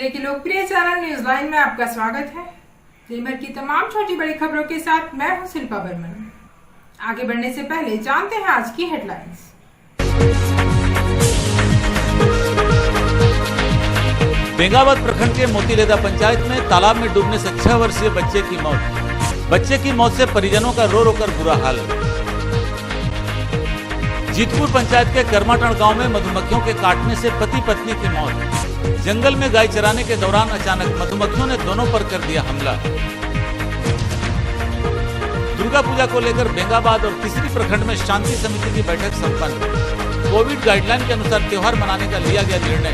जिले की लोकप्रिय चैनल न्यूज लाइन में आपका स्वागत है। दिन भर की तमाम छोटी बड़ी खबरों के साथ मैं हूं शिल्पा बर्मन। आगे बढ़ने से पहले जानते हैं आज की हेडलाइंस। बेंगाबाद प्रखंड के मोतीलेदा पंचायत में तालाब में डूबने से 6 वर्षीय बच्चे की मौत। बच्चे की मौत से परिजनों का रो रो कर बुरा हाल। जीतपुर पंचायत के करमाटण गांव में मधुमक्खियों के काटने से पति पत्नी की मौत। जंगल में गाय चराने के दौरान अचानक मधुमक्खियों ने दोनों पर कर दिया हमला। दुर्गा पूजा को लेकर बेंगाबाद और तीसरी प्रखंड में शांति समिति की बैठक संपन्न। कोविड गाइडलाइन के अनुसार त्योहार मनाने का लिया गया निर्णय।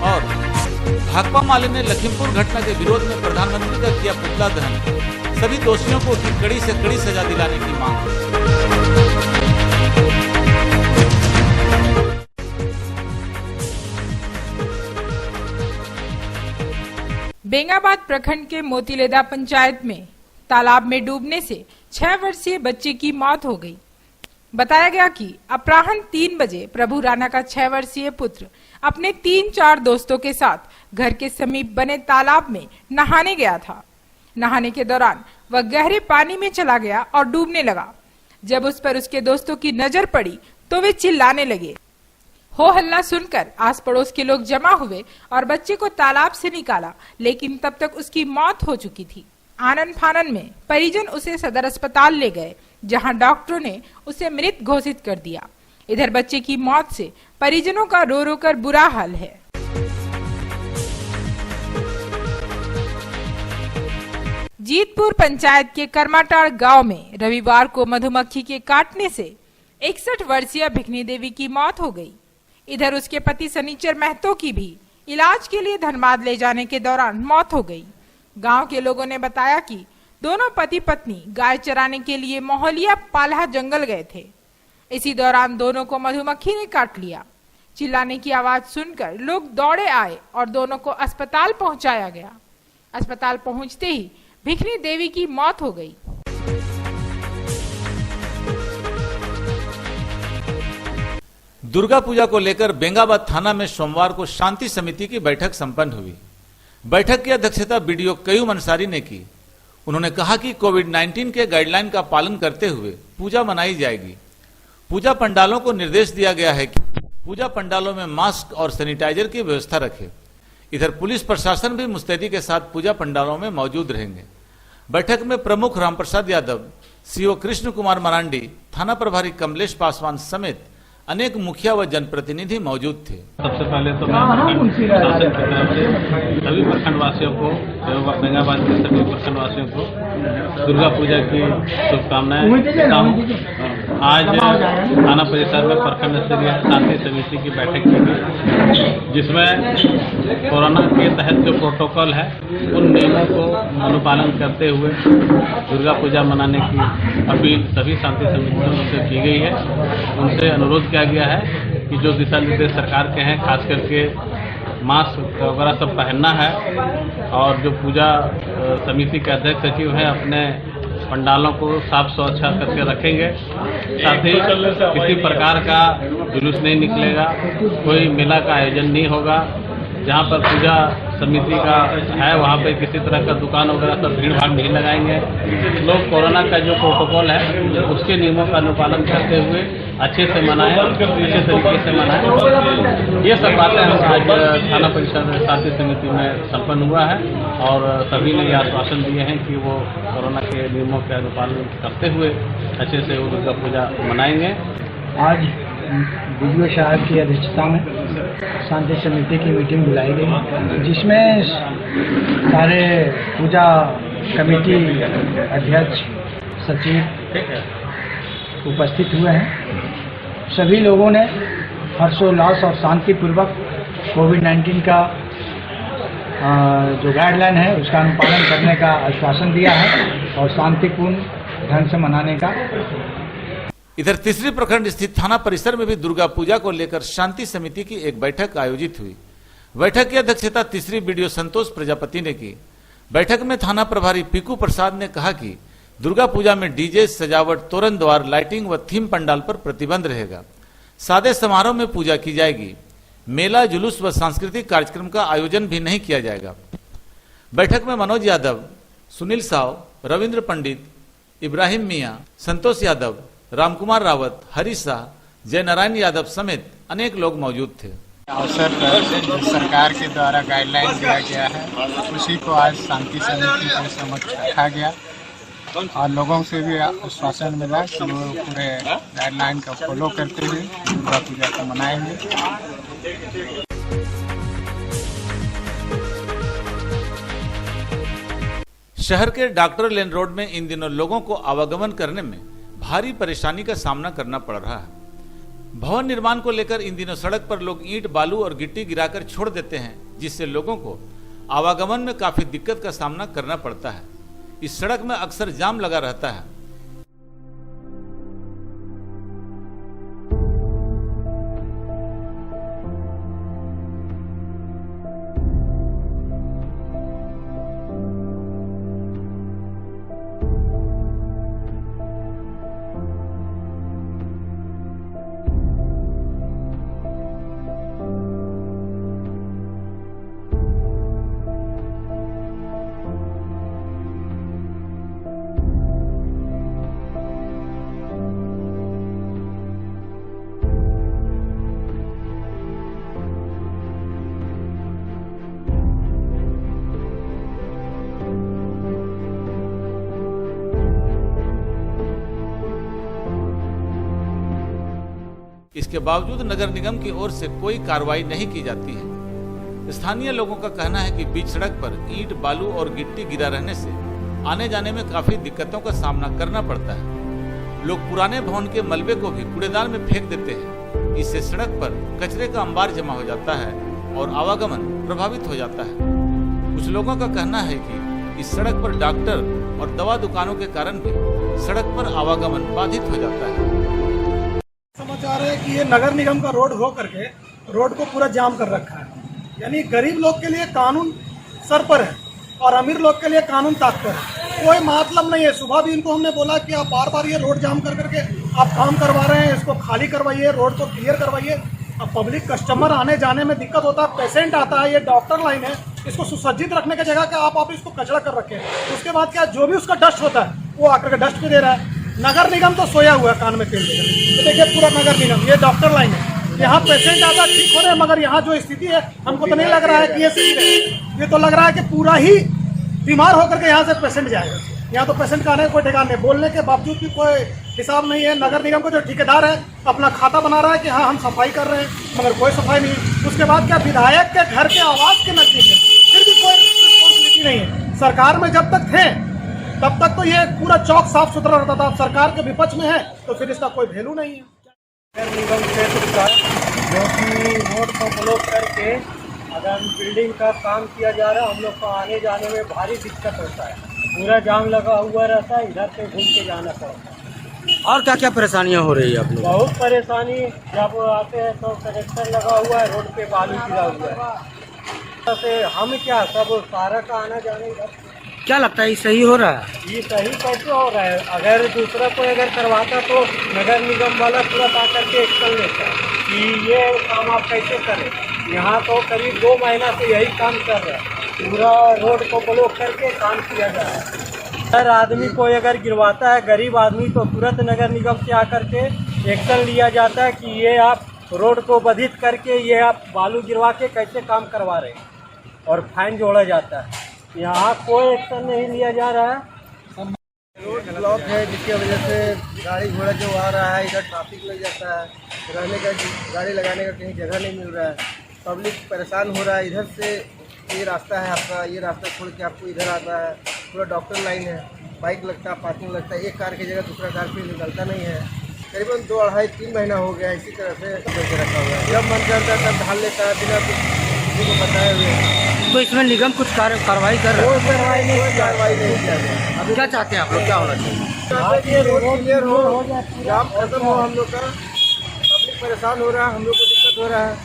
और भाकपा माले ने लखीमपुर घटना के विरोध में प्रधानमंत्री का किया पुतला दहन। सभी दोषियों को की कड़ी से कड़ी सजा दिलाने की मांग। बेंगाबाद प्रखंड के मोतीलेदा पंचायत में तालाब में डूबने से 6 वर्षीय बच्चे की मौत हो गई। बताया गया कि अपराह्न 3 बजे प्रभु राणा का 6 वर्षीय पुत्र अपने 3-4 दोस्तों के साथ घर के समीप बने तालाब में नहाने गया था। नहाने के दौरान वह गहरे पानी में चला गया और डूबने लगा। जब उस पर उसके दोस्तों की नजर पड़ी तो वे चिल्लाने लगे। हो हल्ला सुनकर आस पड़ोस के लोग जमा हुए और बच्चे को तालाब से निकाला, लेकिन तब तक उसकी मौत हो चुकी थी। आनन फानन में परिजन उसे सदर अस्पताल ले गए, जहां डॉक्टरों ने उसे मृत घोषित कर दिया। इधर बच्चे की मौत से परिजनों का रो रो कर बुरा हाल है। जीतपुर पंचायत के करमाटाड़ गांव में रविवार को मधुमक्खी के काटने से 61 वर्षीय भिखनी देवी की मौत हो गई। इधर उसके पति शनिचर महतो की भी इलाज के लिए धनबाद ले जाने के दौरान मौत हो गई। गांव के लोगों ने बताया कि दोनों पति पत्नी गाय चराने के लिए मोहलिया पाल्हा जंगल गए थे। इसी दौरान दोनों को मधुमक्खी ने काट लिया। चिल्लाने की आवाज सुनकर लोग दौड़े आए और दोनों को अस्पताल पहुंचाया गया। अस्पताल पहुंचते ही भिखनी देवी की मौत हो गई। दुर्गा पूजा को लेकर बेंगाबाद थाना में सोमवार को शांति समिति की बैठक संपन्न हुई। बैठक की अध्यक्षता बीडीओ कयूम अंसारी ने की। उन्होंने कहा कि कोविड-19 के गाइडलाइन का पालन करते हुए पूजा मनाई जाएगी। पूजा पंडालों को निर्देश दिया गया है कि पूजा पंडालों में मास्क और सैनिटाइजर की व्यवस्था रखें। इधर पुलिस प्रशासन भी मुस्तैदी के साथ पूजा पंडालों में मौजूद रहेंगे। बैठक में प्रमुख रामप्रसाद यादव, सीओ कृष्ण कुमार मरांडी, थाना प्रभारी कमलेश पासवान समेत अनेक मुखिया व जनप्रतिनिधि मौजूद थे। सबसे पहले तो मैं शासन की तरफ से सभी प्रखंडवासियों को एवं बेंगाबाद के सभी प्रखंडवासियों को दुर्गा पूजा की शुभकामनाएं देता हूँ। आज थाना परिसर में प्रखंड स्तरीय शांति समिति की बैठक की गई, जिसमें कोरोना के तहत जो प्रोटोकॉल है उन नियमों को अनुपालन करते हुए दुर्गा पूजा मनाने की अपील सभी शांति समितियों से की गई है। उनसे अनुरोध किया गया है कि जो दिशा निर्देश सरकार के हैं, खास करके मास्क वगैरह सब पहनना है, और जो पूजा समिति के अध्यक्ष सचिव हैं अपने पंडालों को साफ सुथरा करके रखेंगे। साथ ही किसी प्रकार का जुलूस नहीं निकलेगा, कोई मेला का आयोजन नहीं होगा। जहाँ पर पूजा समिति का है वहाँ पे किसी तरह का दुकान वगैरह सब भीड़ भाड़ नहीं लगाएंगे। लोग कोरोना का जो प्रोटोकॉल है उसके नियमों का अनुपालन करते हुए अच्छे से मनाएं, अच्छे तरीके से मनाएं। ये सब बातें हम आज थाना परिषद शांति समिति में संपन्न हुआ है और सभी ने ये आश्वासन दिए हैं कि वो कोरोना के नियमों के अनुपालन करते हुए अच्छे से वो दुर्गा पूजा मनाएंगे। आज बीडीओ साहब की अध्यक्षता में शांति समिति की मीटिंग बुलाई गई, जिसमें सारे पूजा कमेटी अध्यक्ष, सचिव उपस्थित हुए हैं। सभी लोगों ने हर्षोल्लास और शांतिपूर्वक कोविड-19 का जो गाइडलाइन है उसका अनुपालन करने का आश्वासन दिया है और शांतिपूर्ण ढंग से मनाने का। इधर तीसरी प्रखंड स्थित थाना परिसर में भी दुर्गा पूजा को लेकर शांति समिति की एक बैठक आयोजित हुई। बैठक की अध्यक्षता तीसरी बीडीओ संतोष प्रजापति ने की। बैठक में थाना प्रभारी पीकू प्रसाद ने कहा कि दुर्गा पूजा में डीजे, सजावट, तोरण द्वार, लाइटिंग व थीम पंडाल पर प्रतिबंध रहेगा। सादे समारोह में पूजा की जाएगी। मेला, जुलूस व सांस्कृतिक कार्यक्रम का आयोजन भी नहीं किया जाएगा। बैठक में मनोज यादव, सुनील साव, रविंद्र पंडित, इब्राहिम मियां, संतोष यादव, रामकुमार रावत, हरी शाह, जयनारायण यादव समेत अनेक लोग मौजूद थे। अवसर पर जो सरकार के द्वारा गाइडलाइन दिया गया है उसी को आज शांति समिति के समक्ष रखा गया और लोगों से भी आश्वासन मिला कि वो पूरे गाइडलाइन का फॉलो करते हुए दुर्गा पूजा को मनाएंगे। शहर के डॉक्टर लेन रोड में इन दिनों लोगों को आवागमन करने में भारी परेशानी का सामना करना पड़ रहा है। भवन निर्माण को लेकर इन दिनों सड़क पर लोग ईंट, बालू और गिट्टी गिराकर छोड़ देते हैं, जिससे लोगों को आवागमन में काफी दिक्कत का सामना करना पड़ता है। इस सड़क में अक्सर जाम लगा रहता है। इसके बावजूद नगर निगम की ओर से कोई कार्रवाई नहीं की जाती है। स्थानीय लोगों का कहना है कि बीच सड़क पर ईंट, बालू और गिट्टी गिरा रहने से आने जाने में काफी दिक्कतों का सामना करना पड़ता है। लोग पुराने भवन के मलबे को भी कूड़ेदान में फेंक देते हैं। इससे सड़क पर कचरे का अंबार जमा हो जाता है और आवागमन प्रभावित हो जाता है। कुछ लोगों का कहना है कि इस सड़क पर डॉक्टर और दवा दुकानों के कारण भी सड़क पर आवागमन बाधित हो जाता है। समाचार है कि ये नगर निगम का रोड हो करके रोड को पूरा जाम कर रखा है। यानी गरीब लोग के लिए कानून सर पर है और अमीर लोग के लिए कानून ताक पर है। कोई मतलब नहीं है। सुबह भी इनको हमने बोला कि आप बार बार ये रोड जाम कर करके आप काम करवा रहे हैं, इसको खाली करवाइए, रोड को क्लियर करवाइए। अब पब्लिक कस्टमर आने जाने में दिक्कत होता है, पेशेंट आता है, ये डॉक्टर लाइन है, इसको सुसज्जित रखने की जगह क्या आप इसको कचरा कर रखे हैं। उसके बाद क्या जो भी उसका डस्ट होता है वो आकर के डस्ट पे दे रहा है। नगर निगम तो सोया हुआ है कान में तेल देकर। तो देखिए पूरा नगर निगम, ये डॉक्टर लाइन है, यहाँ पेशेंट आता ठीक हो रहे हैं, मगर यहाँ जो स्थिति है हमको तो नहीं लग रहा है कि ये सही है। ये तो लग रहा है कि पूरा ही बीमार होकर के यहाँ से पेशेंट जाएगा। यहाँ तो पेशेंट का आने का कोई ठिकाना नहीं, बोलने के बावजूद भी कोई हिसाब नहीं है। नगर निगम को जो ठेकेदार है अपना खाता बना रहा है कि हाँ हम सफाई कर रहे हैं, मगर कोई सफाई नहीं। उसके बाद क्या विधायक के घर के आवास के नजदीक है, फिर भी कोई रिस्पॉन्सिबिलिटी नहीं है। सरकार में जब तक थे तब तक तो ये पूरा चौक साफ सुथरा रहता था। अब सरकार के विपक्ष में है तो फिर इसका कोई वैल्यू नहीं है। नगर निगम क्षेत्र का जो कि रोड को ब्लॉक करके अगर बिल्डिंग का काम किया जा रहा है, हम लोग को आने जाने में भारी दिक्कत होता है। पूरा जाम लगा हुआ रहता है, इधर से घूम के जाना पड़ता है। और क्या क्या परेशानियां हो रही है आप लोग? बहुत परेशानी, जब आते हैं तो कनेक्शन लगा हुआ है, रोड पे बालू गिरा हुआ है। से हम क्या सब सारा का आना जाना इधर। क्या लगता है ये सही हो रहा है? ये सही कैसे हो रहा है? अगर दूसरा कोई अगर करवाता तो नगर निगम वाला तुरंत आकर के एक्शन लेता कि ये काम आप कैसे करें। यहाँ तो करीब 2 महीना से यही काम कर रहा है, पूरा रोड को ब्लॉक करके काम किया जा रहा है। हर आदमी कोई अगर गिरवाता है, गरीब आदमी, तो तुरंत नगर निगम से आकर के एक्शन लिया जाता है कि ये आप रोड को बाधित करके ये आप बालू गिरवा के कैसे काम करवा रहे हैं, और फाइन जोड़ा जाता है। यहाँ कोई एक्शन नहीं लिया जा रहा है। रोड ब्लॉक है जिसकी वजह से गाड़ी घोड़ा जो आ रहा है, इधर ट्रैफिक लग जाता है, रहने का गाड़ी लगाने का कहीं जगह नहीं मिल रहा है, पब्लिक परेशान हो रहा है। इधर से ये रास्ता है आपका, ये रास्ता छोड़ के आपको इधर आता है, पूरा डॉक्टर लाइन है, बाइक लगता है, पार्किंग लगता है, एक कार की जगह दूसरा कार फिर निकलता नहीं है। करीबन 2, 2.5, 3 महीना हो गया इसी तरह से करके रखा हुआ है। जब मन करता है तब ढाल लेता है बिना किसी को बताए हुए। तो इसमें निगम कुछ कार्रवाई कर रहा है? कोई कार्रवाई नहीं किया गया। अब क्या चाहते हैं आप लोग, क्या होना चाहिए? ये रोड क्लियर हो, जाम खत्म हो, हम लोग का पब्लिक परेशान हो रहा है, हम लोग को दिक्कत हो रहा है।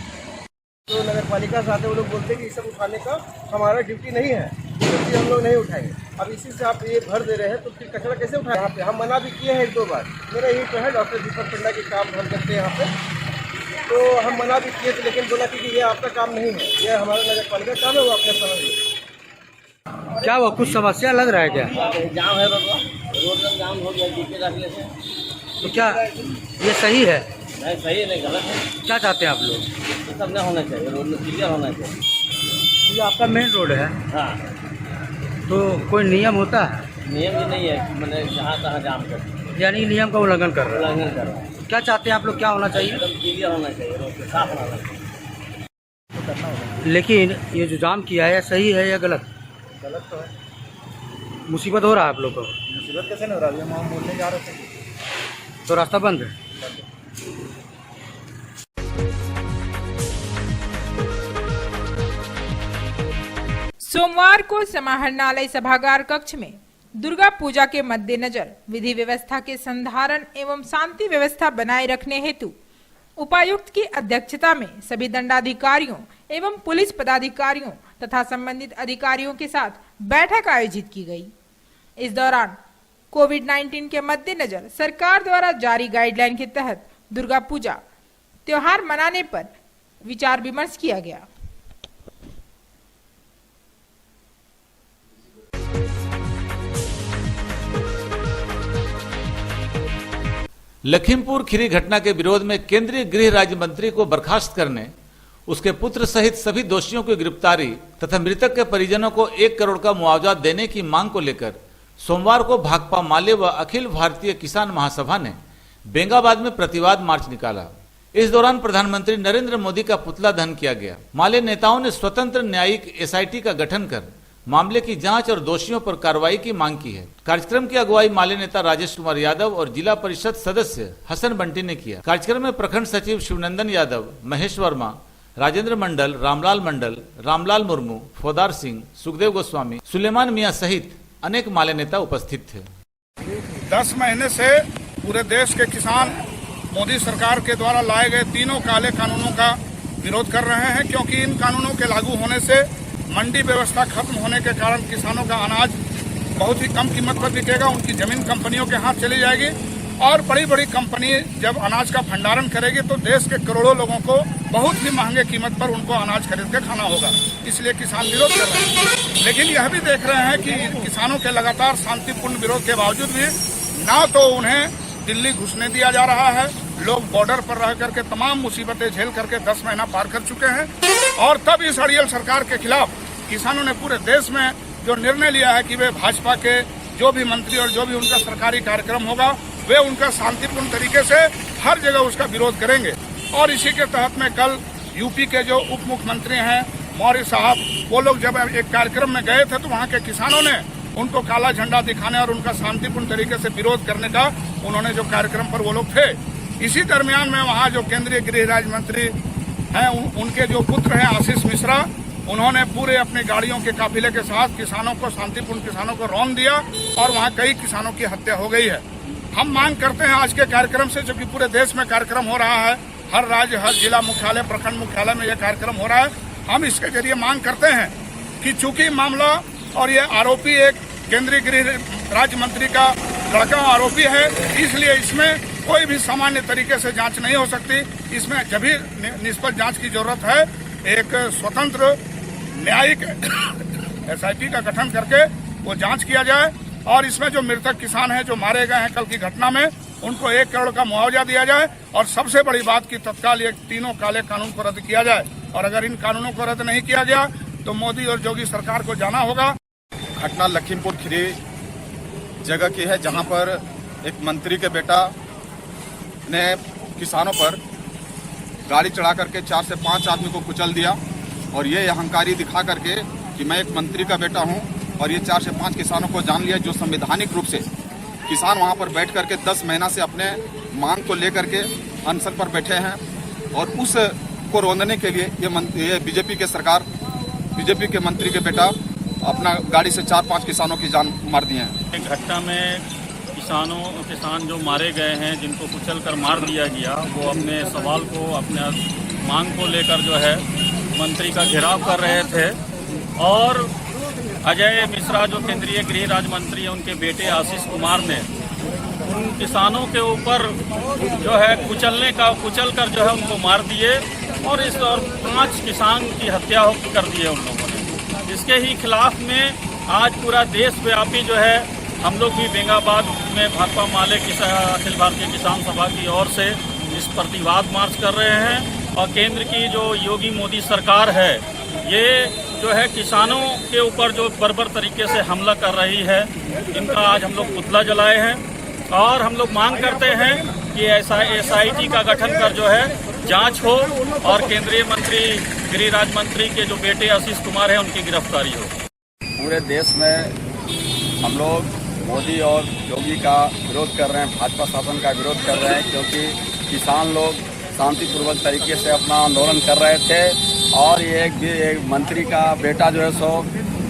तो नगर पालिका से आते वो लोग बोलते हैं कि ये सब उठाने का हमारा ड्यूटी नहीं है, ड्यूटी हम लोग नहीं उठाएंगे। अब इसी से आप ये भर दे रहे हैं तो फिर कचरा कैसे उठाए? यहाँ पे हम मना भी किए हैं 1-2 बार। मेरा यही तो है, डॉक्टर दीपक पंडा के काम हम करते हैं यहाँ पे, तो हम मना भी किए थे, लेकिन बोला कि ये आपका काम नहीं है, ये हमारा नगर पालिका काम है, वो अपने समझ लीजिए। क्या वो कुछ समस्या लग रहा है क्या? जाम है रोड में जाम हो गया डीपी रखने से। तो क्या ये सही है? नहीं सही नहीं, गलत है। क्या चाहते हैं आप लोग? ये सब नहीं होना चाहिए, रोड में क्लियर होना चाहिए। ये आपका मेन रोड है, हाँ, तो कोई नियम होता है? नियम भी नहीं है कि मैंने जहाँ तहाँ जाम कर यानी नियम का उल्लंघन कर रहा है। उल्लंघन कर रहा है। क्या चाहते हैं आप लोग, क्या होना चाहिए? एकदम क्लियर होना चाहिए, रोड पे साफ होना चाहिए। लेकिन ये जो जाम किया है सही है या गलत? गलत तो है। मुसीबत हो रहा है आप लोग को, मुसीबत कैसे नहीं हो रहा है? हम बोलने जा रहे थे तो रास्ता बंद है। सोमवार को समाहरणालय सभागार कक्ष में दुर्गा पूजा के मद्देनजर विधि व्यवस्था के संधारण एवं शांति व्यवस्था बनाए रखने हेतु उपायुक्त की अध्यक्षता में सभी दंडाधिकारियों एवं पुलिस पदाधिकारियों तथा संबंधित अधिकारियों के साथ बैठक आयोजित की गई। इस दौरान कोविड-19 के मद्देनजर सरकार द्वारा जारी गाइडलाइन के तहत दुर्गा पूजा त्योहार मनाने पर विचार विमर्श किया गया। लखीमपुर खीरी घटना के विरोध में केंद्रीय गृह राज्य मंत्री को बर्खास्त करने, उसके पुत्र सहित सभी दोषियों की गिरफ्तारी तथा मृतक के परिजनों को 1 करोड़ का मुआवजा देने की मांग को लेकर सोमवार को भाकपा माले व अखिल भारतीय किसान महासभा ने बेंगाबाद में प्रतिवाद मार्च निकाला। इस दौरान प्रधानमंत्री नरेंद्र मोदी का पुतला दहन किया गया। माले नेताओं ने स्वतंत्र न्यायिक SIT का गठन कर मामले की जांच और दोषियों पर कार्रवाई की मांग की है। कार्यक्रम की अगुवाई माले नेता राजेश कुमार यादव और जिला परिषद सदस्य हसन बंटी ने किया। कार्यक्रम में प्रखंड सचिव शिवनंदन यादव, महेश वर्मा, राजेंद्र मंडल, रामलाल मुर्मू, फोदार सिंह, सुखदेव गोस्वामी, सुलेमान मियां सहित अनेक माले नेता उपस्थित थे। 10 महीने से पूरे देश के किसान मोदी सरकार के द्वारा लाए गए तीनों काले कानूनों का विरोध कर रहे हैं, क्योंकि इन कानूनों के लागू होने से मंडी व्यवस्था खत्म होने के कारण किसानों का अनाज बहुत ही कम कीमत पर बिकेगा, उनकी जमीन कंपनियों के हाथ चली जाएगी और बड़ी बड़ी कंपनी जब अनाज का भंडारण करेगी तो देश के करोड़ों लोगों को बहुत ही महंगे कीमत पर उनको अनाज खरीद के खाना होगा। इसलिए किसान विरोध कर रहे हैं। लेकिन यह भी देख रहे हैं कि किसानों के लगातार शांतिपूर्ण विरोध के बावजूद भी ना तो उन्हें दिल्ली घुसने दिया जा रहा है, लोग बॉर्डर पर रह करके तमाम मुसीबतें झेल करके 10 महीना पार कर चुके हैं, और तब इस अड़ियल सरकार के खिलाफ किसानों ने पूरे देश में जो निर्णय लिया है कि वे भाजपा के जो भी मंत्री और जो भी उनका सरकारी कार्यक्रम होगा वे उनका शांतिपूर्ण तरीके से हर जगह उसका विरोध करेंगे। और इसी के तहत में कल यूपी के जो उप मुख्यमंत्री हैं मौर्य साहब, वो लोग जब एक कार्यक्रम में गए थे तो वहाँ के किसानों ने उनको काला झंडा दिखाने और उनका शांतिपूर्ण तरीके से विरोध करने का उन्होंने जो कार्यक्रम पर वो लोग थे। इसी दरमियान में वहाँ जो केंद्रीय गृह राज्य मंत्री हैं उनके जो पुत्र हैं आशीष मिश्रा, उन्होंने पूरे अपनी गाड़ियों के काफिले के साथ किसानों को शांतिपूर्ण किसानों को रौंद दिया और वहाँ कई किसानों की हत्या हो गई है। हम मांग करते हैं आज के कार्यक्रम से, जो कि पूरे देश में कार्यक्रम हो रहा है, हर राज्य हर जिला मुख्यालय प्रखंड मुख्यालय में यह कार्यक्रम हो रहा है, हम इसके जरिए मांग करते हैं कि चूंकि मामला और ये आरोपी एक केंद्रीय गृह राज्य मंत्री का लड़का आरोपी है, इसलिए इसमें कोई भी सामान्य तरीके से जांच नहीं हो सकती। इसमें जब भी निष्पक्ष जांच की जरूरत है, एक स्वतंत्र न्यायिक SIT का गठन करके वो जांच किया जाए और इसमें जो मृतक किसान हैं जो मारे गए हैं कल की घटना में, उनको 1 करोड़ का मुआवजा दिया जाए और सबसे बड़ी बात की तत्काल ये तीनों काले कानून को रद्द किया जाए। और अगर इन कानूनों को रद्द नहीं किया गया तो मोदी और योगी सरकार को जाना होगा। घटना लखीमपुर खीरी जगह की है, जहां पर एक मंत्री के बेटा ने किसानों पर गाड़ी चढ़ा करके 4 से 5 आदमी को कुचल दिया और ये अहंकारी दिखा करके कि मैं एक मंत्री का बेटा हूं, और ये 4 से 5 किसानों को जान लिया। जो संवैधानिक रूप से किसान वहां पर बैठ करके 10 महीना से अपने मांग को लेकर के अनशन पर बैठे हैं और उस को रोंदने के लिए ये बीजेपी के सरकार, बीजेपी के मंत्री के बेटा अपना गाड़ी से 4-5 किसानों की जान मार दिए हैं। एक घटना में किसान जो मारे गए हैं, जिनको कुचल कर मार दिया गया, वो अपने सवाल को, अपने मांग को लेकर जो है मंत्री का घेराव कर रहे थे और अजय मिश्रा जो केंद्रीय गृह राज्य मंत्री हैं, उनके बेटे आशीष कुमार ने उन किसानों के ऊपर जो है कुचल कर जो है उनको मार दिए और 5 किसान की हत्या कर दी है उन लोगों ने। इसके ही खिलाफ में आज पूरा देशव्यापी जो है हम लोग भी बेंगाबाद में भाकपा माले अखिल भारतीय किसान सभा की ओर से इस प्रतिवाद मार्च कर रहे हैं। और केंद्र की जो योगी मोदी सरकार है ये जो है किसानों के ऊपर जो बर्बर तरीके से हमला कर रही है, इनका आज हम लोग पुतला जलाए हैं और हम लोग मांग करते हैं कि SIT का गठन कर जो है जांच हो और केंद्रीय मंत्री गृहराज मंत्री के जो बेटे आशीष कुमार हैं उनकी गिरफ्तारी हो। पूरे देश में हम लोग मोदी और योगी का विरोध कर रहे हैं, भाजपा शासन का विरोध कर रहे हैं, क्योंकि किसान लोग शांतिपूर्वक तरीके से अपना आंदोलन कर रहे थे और ये एक मंत्री का बेटा जो है सो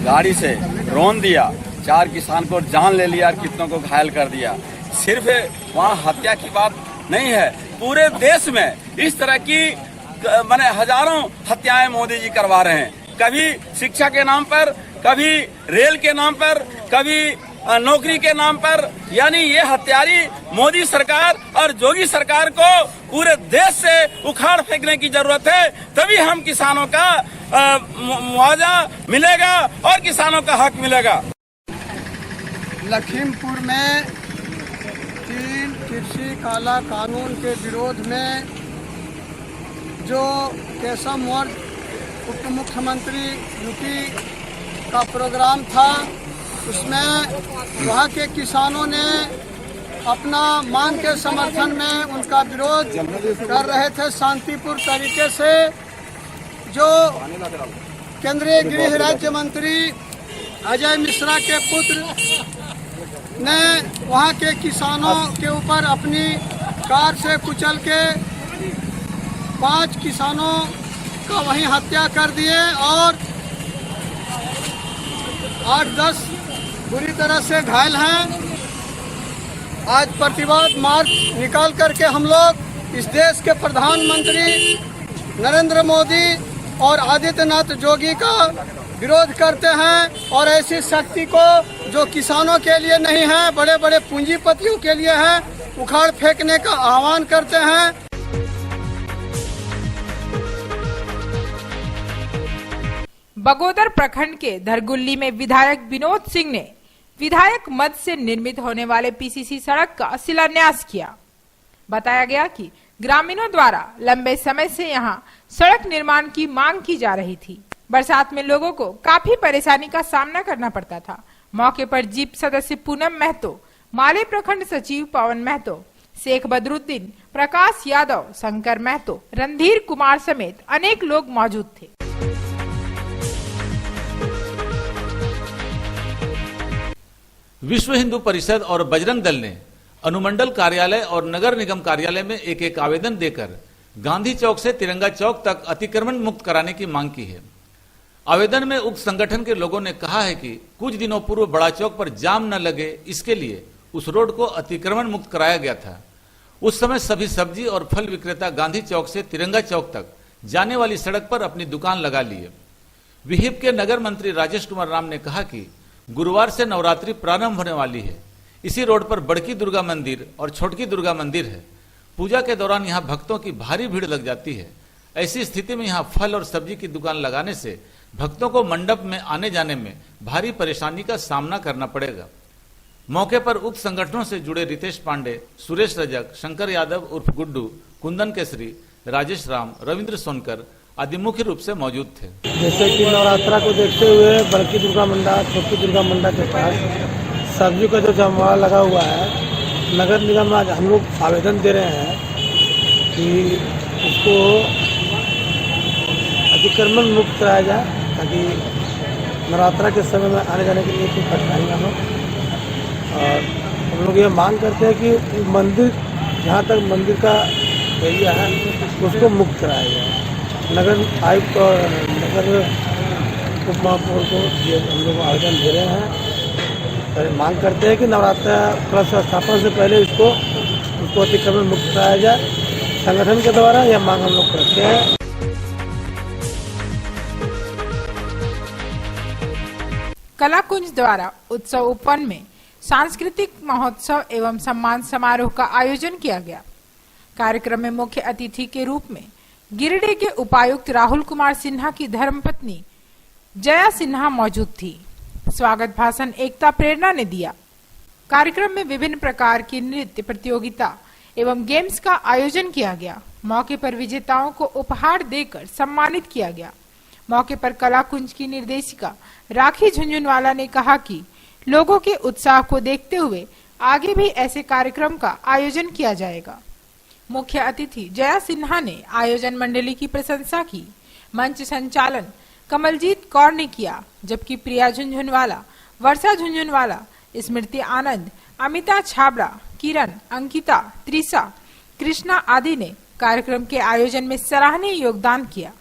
गाड़ी से रौंद दिया, 4 किसान को जान ले लिया और कितनों को घायल कर दिया। सिर्फ वहाँ हत्या की बात नहीं है, पूरे देश में इस तरह की माने हजारों हत्याएं मोदी जी करवा रहे हैं। कभी शिक्षा के नाम पर, कभी रेल के नाम पर, कभी नौकरी के नाम पर। यानी ये हत्यारी मोदी सरकार और योगी सरकार को पूरे देश से उखाड़ फेंकने की जरूरत है, तभी हम किसानों का मुआवजा मिलेगा और किसानों का हक मिलेगा। लखीमपुर में 3 कृषि काला कानून के विरोध में जो केशव मौर्य उप मुख्यमंत्री यूपी का प्रोग्राम था, उसमें वहाँ के किसानों ने अपना मांग के समर्थन में उनका विरोध कर रहे थे शांतिपूर्ण तरीके से। जो केंद्रीय गृह राज्य मंत्री अजय मिश्रा के पुत्र ने वहाँ के किसानों के ऊपर अपनी कार से कुचल के 5 किसानों का वहीं हत्या कर दिए और 8-10 बुरी तरह से घायल हैं। आज प्रतिवाद मार्च निकाल करके हम लोग इस देश के प्रधानमंत्री नरेंद्र मोदी और आदित्यनाथ जोगी का विरोध करते हैं और ऐसी शक्ति को जो किसानों के लिए नहीं है, बड़े बड़े पूंजीपतियों के लिए है, उखाड़ फेंकने का आह्वान करते हैं। बगोदर प्रखंड के धरगुल्ली में विधायक विनोद सिंह ने विधायक मद से निर्मित होने वाले PCC सड़क का शिलान्यास किया। बताया गया कि ग्रामीणों द्वारा लंबे समय से यहां सड़क निर्माण की मांग की जा रही थी। बरसात में लोगों को काफी परेशानी का सामना करना पड़ता था। मौके पर जीप सदस्य पूनम महतो, माले प्रखंड सचिव पवन महतो, शेख बदरुद्दीन, प्रकाश यादव, शंकर महतो, रणधीर कुमार समेत अनेक लोग मौजूद थे। विश्व हिंदू परिषद और बजरंग दल ने अनुमंडल कार्यालय और नगर निगम कार्यालय में एक आवेदन देकर गांधी चौक से तिरंगा चौक तक अतिक्रमण मुक्त कराने की मांग की है। आवेदन में उक्त संगठन के लोगों ने कहा है कि कुछ दिनों पूर्व बड़ा चौक पर जाम न लगे, इसके लिए उस रोड को अतिक्रमण मुक्त कराया गया था। उस समय सभी सब्जी और फल विक्रेता गांधी चौक से तिरंगा चौक तक जाने वाली सड़क पर अपनी दुकान लगा लिए। विहिप के नगर मंत्री राजेश कुमार राम ने कहा कि गुरुवार से नवरात्रि प्रारंभ होने वाली है। इसी रोड पर बड़की दुर्गा मंदिर और छोटकी दुर्गा मंदिर है। पूजा के दौरान यहाँ भक्तों की भारी भीड़ लग जाती है। ऐसी स्थिति में यहाँ फल और सब्जी की दुकान लगाने से भक्तों को मंडप में आने जाने में भारी परेशानी का सामना करना पड़ेगा। मौके पर उक्त संगठनों से जुड़े रितेश पांडे, सुरेश रजक, शंकर यादव उर्फ गुड्डू, कुंदन केसरी, राजेश राम, रविंद्र सोनकर आदि मुख्य रूप से मौजूद थे। जैसे कि नवरात्रा को देखते हुए बड़की दुर्गा मंडा, छोटी दुर्गा मंडा के पास सब्जी का जो जमावड़ा लगा हुआ है, नगर निगम में आज हम लोग आवेदन दे रहे हैं कि उसको अतिक्रमण मुक्त कराया जाए, ताकि नवरात्रा के समय में आने जाने के लिए कोई कठिनाई ना हो। और हम लोग ये मांग करते हैं कि मंदिर, जहाँ तक मंदिर का एरिया है उसको मुक्त कराया जाए। नगर आयुक्त और नगर उप महापौर को ये हम लोग आवेदन दे रहे हैं और मांग करते हैं कि नवरात्रा कलश स्थापना से पहले उसको अतिक्रमण मुक्त कराया जाए। संगठन के द्वारा यह मांग हम लोग करते हैं। कलाकुंज द्वारा उत्सव उपवन में सांस्कृतिक महोत्सव एवं सम्मान समारोह का आयोजन किया गया। कार्यक्रम में मुख्य अतिथि के रूप में गिरिडीह के उपायुक्त राहुल कुमार सिन्हा की धर्मपत्नी जया सिन्हा मौजूद थी। स्वागत भाषण एकता प्रेरणा ने दिया। कार्यक्रम में विभिन्न प्रकार की नृत्य प्रतियोगिता एवं गेम्स का आयोजन किया गया। मौके पर विजेताओं को उपहार देकर सम्मानित किया गया। मौके पर कला कुंज की निर्देशिका राखी झुंझुनवाला ने कहा कि लोगों के उत्साह को देखते हुए आगे भी ऐसे कार्यक्रम का आयोजन किया जाएगा। मुख्य अतिथि जया सिन्हा ने आयोजन मंडली की प्रशंसा की। मंच संचालन कमलजीत कौर ने किया, जबकि प्रिया झुंझुनवाला, वर्षा झुंझुनवाला, स्मृति आनंद, अमिता छाबड़ा, किरण, अंकिता, त्रिशा, कृष्णा आदि ने कार्यक्रम के आयोजन में सराहनीय योगदान किया।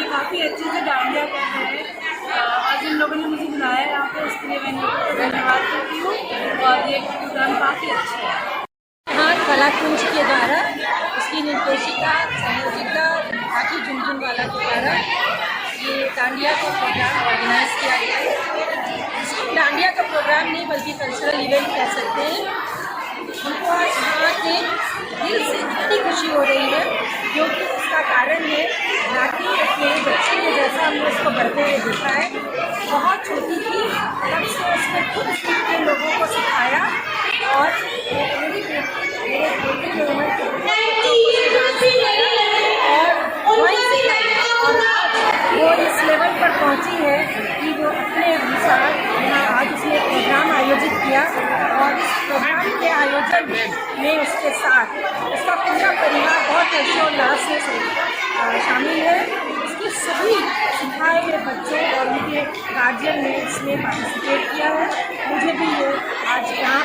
काफ़ी अच्छे से डांडिया कर रहे हैं। आज इन लोगों ने मुझे बुलाया यहाँ पे, उसके लिए मैं इन लोगों को धन्यवाद करती हूँ। और ये प्रोग्राम काफ़ी अच्छा है। यहाँ कला कुंज के द्वारा उसकी निर्देशिका संयोजिका राखी झुंझुनवाला के द्वारा ये डांडिया का प्रोग्राम ऑर्गेनाइज किया गया है। इसको डांडिया का प्रोग्राम नहीं बल्कि कल्चरल इवेंट कह सकते हैं। हमको आज यहाँ के दिल से इतनी खुशी हो रही है, क्योंकि उसका कारण है राखी अपने बच्चे के जैसा हमने उसको बढ़ते हुए देखा है। बहुत छोटी थी तब से उसने खुद सीख के लोगों को सिखाया और मेरे बेटे की उम्र के बच्चों को डांस सिखाया और ड्राइंग सिखाया। और आज वो इस लेवल पर पहुंची है कि वो अपने अनुसार यहाँ आज उसने प्रोग्राम आयोजित किया और इस प्रोग्राम के आयोजन में उसके साथ उसका पूरा परिवार बहुत हर्षोल्लास से शामिल है। उसके सभी सिखाए हुए बच्चों और उनके गार्जियन ने इसमें पार्टिसिपेट किया है। मुझे भी ये आज यहाँ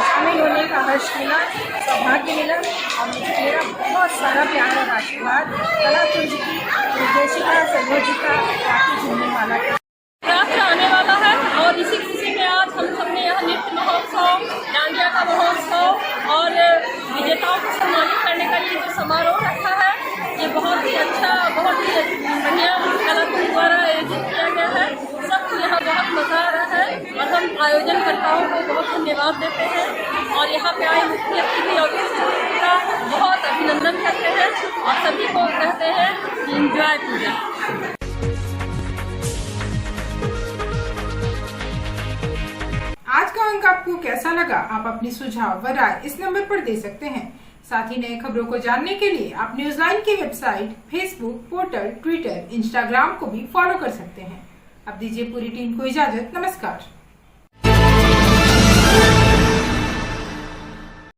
शामिल होने का हर्ष मिला, सौभाग्य मिला और मेरा बहुत सारा प्यार और आशीर्वाद कला कुंज की निर्देशिका संयोजिका राखी झुंझुनवाला का। यात्रा आने वाला है और इसी खुशी में आज हम सब ने यहाँ नृत्य महोत्सव, डांडिया का महोत्सव और विजेताओं को सम्मानित करने का ये जो समारोह रखा है, ये बहुत ही अच्छा, बहुत ही बढ़िया कला कुंज द्वारा आयोजित किया गया है। सबको यहाँ बहुत मजा आ रहा है और हम आयोजनकर्ताओं को बहुत धन्यवाद देते हैं और यहाँ पे आए मुख्य अतिथि और का बहुत अभिनंदन करते हैं और सभी को कहते हैं कि एंजॉय पूजा। आज का अंक आपको कैसा लगा? आप अपनी सुझाव व राय इस नंबर पर दे सकते हैं साथ ही नए खबरों को जानने के लिए आप न्यूज़9 की website, Facebook, portal, Twitter, Instagram को भी फॉलो कर सकते हैं। अब दीजिए पूरी टीम को इजाजत। नमस्कार।